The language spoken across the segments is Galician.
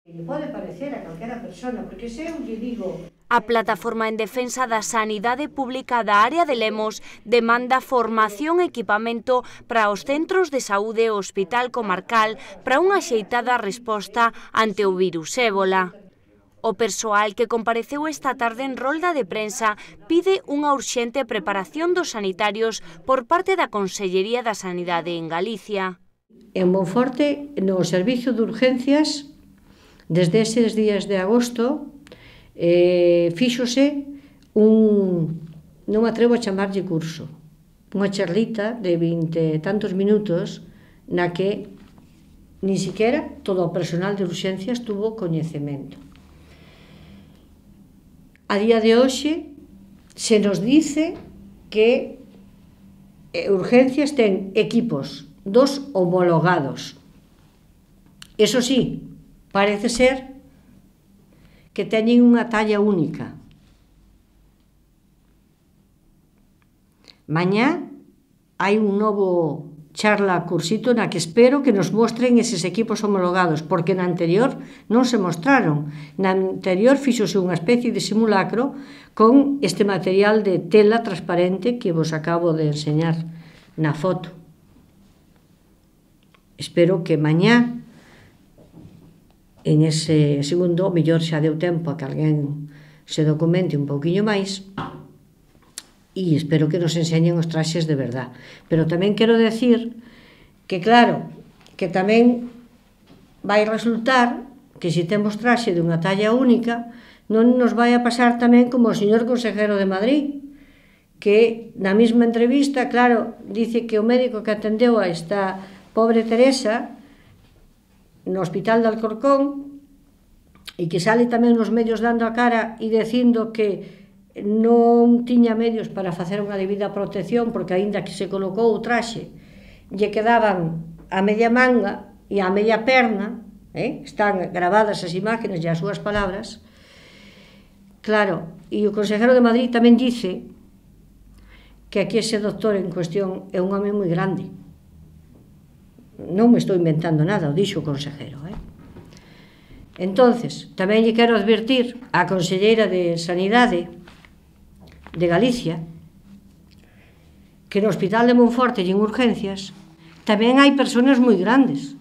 Pode parecer a calquera persona, porque se eu lle digo... A Plataforma en Defensa da Sanidade Pública da área de Lemos demanda formación e equipamento para os centros de saúde e o Hospital Comarcal para unha axeitada resposta ante o virus ébola. O persoal que compareceu esta tarde en rolda de prensa pide unha urxente preparación dos sanitarios por parte da Consellería da Sanidade en Galicia. En Monforte, no servizo de urgencias, desde eses días de agosto, fíxose non me atrevo a chamarlle curso, unha charlita de 20 e tantos minutos na que ni siquiera todo o personal de urgencias tuvo coñecemento. A día de hoxe se nos dice que urgencias ten equipos, 2 homologados. Eso sí, parece ser que teñen unha talla única. Mañá hai un novo charla cursito na que espero que nos mostren eses equipos homologados, porque na anterior non se mostraron. Na anterior fíxose unha especie de simulacro con este material de tela transparente que vos acabo de enseñar na foto. Espero que mañá, en ese segundo, mellor xa deu tempo a que alguén se documente un pouquiño máis, e espero que nos enseñen os traxes de verdad. Pero tamén quero decir que, claro, que tamén vai resultar que se temos traxe de unha talla única, non nos vai a pasar tamén como o señor consejero de Madrid, que na mesma entrevista, claro, dice que o médico que atendeu a esta pobre Teresa no hospital de Alcorcón, e que sale tamén nos medios dando a cara e dicindo que non tiña medios para facer unha debida protección, porque aínda que se colocou o traxe lle quedaban a media manga e a media perna, están gravadas as imágenes e as súas palabras. Claro, e o consejero de Madrid tamén dice que aquí ese doctor en cuestión é un home moi grande. Non me estou inventando nada, o dixo o consejero. Entonces, tamén lle quero advertir á conselleira de Sanidade de Galicia que no Hospital de Monforte e en urgencias tamén hai persoas moi grandes.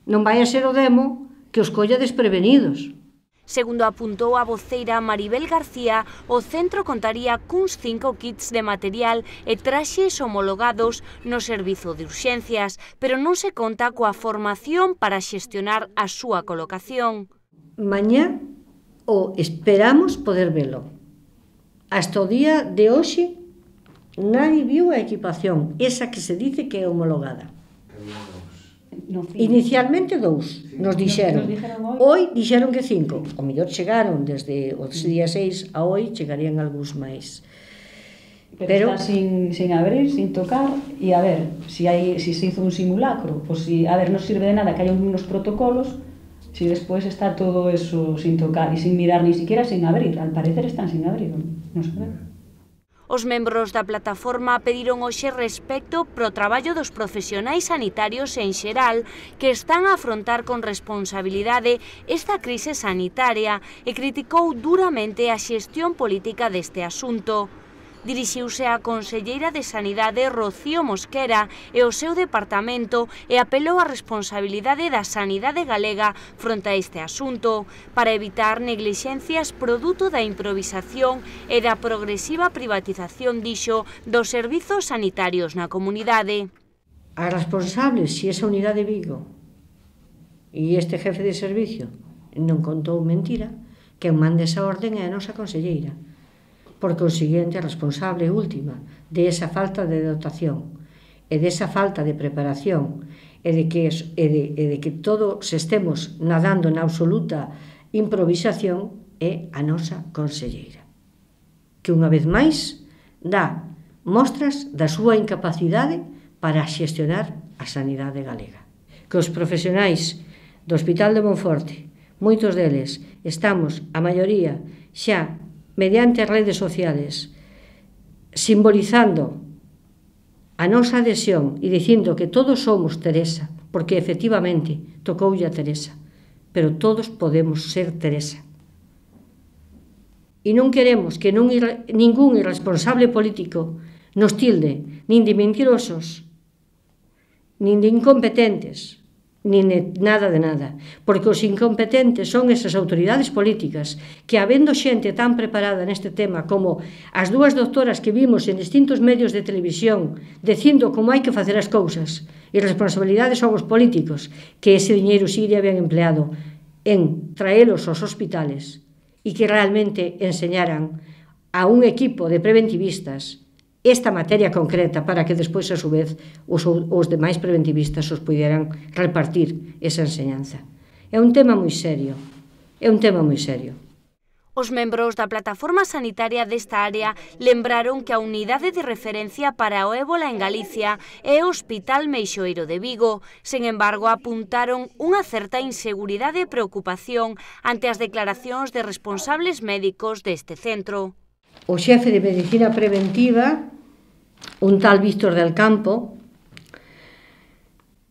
Non vai a ser o demo que os colla desprevenidos. Segundo apuntou a voceira Maribel García, o centro contaría cuns 5 kits de material e traxes homologados no servizo de urxencias, pero non se conta coa formación para xestionar a súa colocación. Mañá o esperamos poder velo. Hasta o día de hoxe nadie viu a equipación, esa que se dice que é homologada. Inicialmente 2, nos dixeron. Hoy dixeron que 5. O mellor chegaron desde o día 6 a hoy, chegarían algúns máis. Pero está sin abrir, sin tocar, e a ver, si se hizo un simulacro, pues si, a ver, non sirve de nada que haya unos protocolos si despois está todo eso sin tocar e sin mirar, ni siquiera sin abrir. Al parecer están sin abrir, non sabemos. Os membros da plataforma pediron hoxe respecto pro traballo dos profesionais sanitarios en xeral que están a afrontar con responsabilidade esta crise sanitaria e criticou duramente a xestión política deste asunto. Dirixiuse á conselleira de Sanidade Rocío Mosquera e o seu departamento e apelou á responsabilidade da sanidade galega fronte a este asunto para evitar neglixencias produto da improvisación e da progresiva privatización, dixo, dos servizos sanitarios na comunidade. As responsables, se esa unidade de Vigo e este jefe de servicio non contou mentira, que mande esa orden é a nosa conselleira. Por consiguiente, a responsable última de esa falta de dotación e desa falta de preparación e de que todos estemos nadando na absoluta improvisación é a nosa conselleira, que unha vez máis dá mostras da súa incapacidade para xestionar a sanidade galega. Que os profesionais do Hospital de Monforte, moitos deles, estamos, a maioría, xa mediante as redes sociales, simbolizando a nosa adhesión e dicindo que todos somos Teresa, porque efectivamente tocoulle a Teresa, pero todos podemos ser Teresa. E non queremos que ningún irresponsable político nos tilde nin de mentirosos, nin de incompetentes, nin de nada, porque os incompetentes son esas autoridades políticas que, habendo xente tan preparada neste tema como as dúas doctoras que vimos en distintos medios de televisión dicindo como hai que facer as cousas, e responsabilidades son os políticos, que ese diñeiro sería ben empleado en traelos aos hospitales e que realmente enseñaran a un equipo de preventivistas esta materia concreta para que despois, a su vez, os demais preventivistas os pudieran repartir esa enseñanza. É un tema moi serio, Os membros da plataforma sanitaria desta área lembraron que a unidade de referencia para o ébola en Galicia é o Hospital Meixoeiro de Vigo. Sen embargo, apuntaron unha certa inseguridade e preocupación ante as declaracións de responsables médicos deste centro. O xefe de Medicina Preventiva, un tal Víctor del Campo,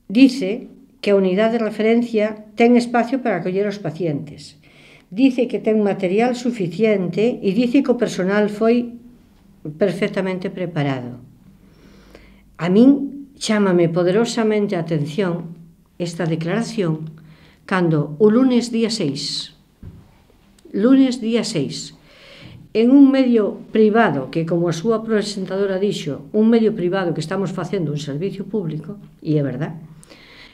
dice que a unidade de referencia ten espacio para acoller os pacientes. Dice que ten material suficiente e dice que o personal foi perfectamente preparado. A min chámame poderosamente a atención esta declaración cando o lunes día 6, en un medio privado que, como a súa presentadora dixo, un medio privado que estamos facendo un servicio público, e é verdad,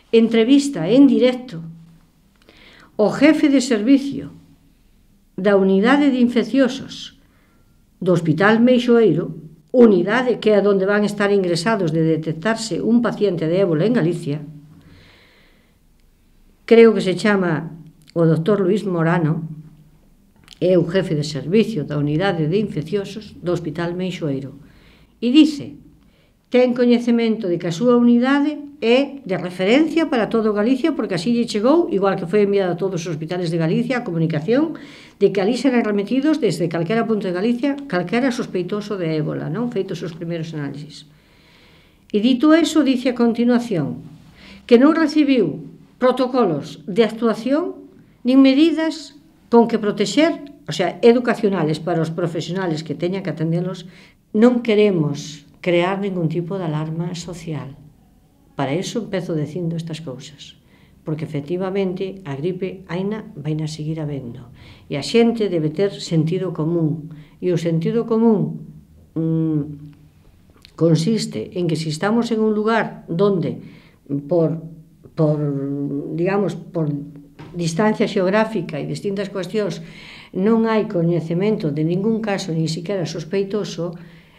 entrevista en directo o jefe de servicio da unidade de infecciosos do Hospital Meixoeiro, unidade que é onde van estar ingresados de detectarse un paciente de ébola en Galicia. Creo que se chama o Dr. Luis Morano, é o jefe de servicio da unidade de infecciosos do Hospital Meixoeiro, e dice, ten coñecemento de que a súa unidade é de referencia para todo Galicia, porque así lle chegou, igual que foi enviado a todos os hospitales de Galicia, a comunicación de que ali serán remitidos desde calquera punto de Galicia, calquera sospeitoso de ébola, non feitos os primeiros análisis. E dito eso, dice a continuación que non recibiu protocolos de actuación nin medidas con que protexer, o sea, educacionales para os profesionales que teñan que atendelos. Non queremos crear ningún tipo de alarma social. Para iso empezo dicindo estas cousas, porque efectivamente a gripe vaina seguir habendo, e a xente debe ter sentido común, e o sentido común consiste en que se estamos en un lugar donde por distancia xeográfica e distintas cuestións non hai coñecemento de ningún caso, ni siquiera sospeitoso,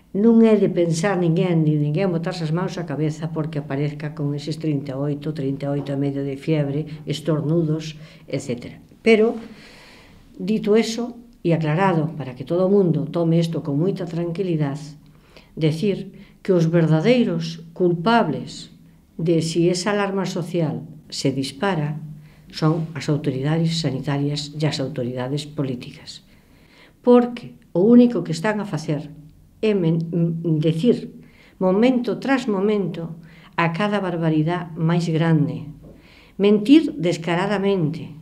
non é de pensar ninguén botarse as mãos á cabeza porque aparezca con eses 38 e medio de fiebre, estornudos, etc. Pero, dito eso, e aclarado para que todo o mundo tome isto con moita tranquilidade, decir que os verdadeiros culpables de si esa alarma social se dispara son as autoridades sanitarias e as autoridades políticas. Porque o único que están a facer é decir momento tras momento a cada barbaridade máis grande, mentir descaradamente,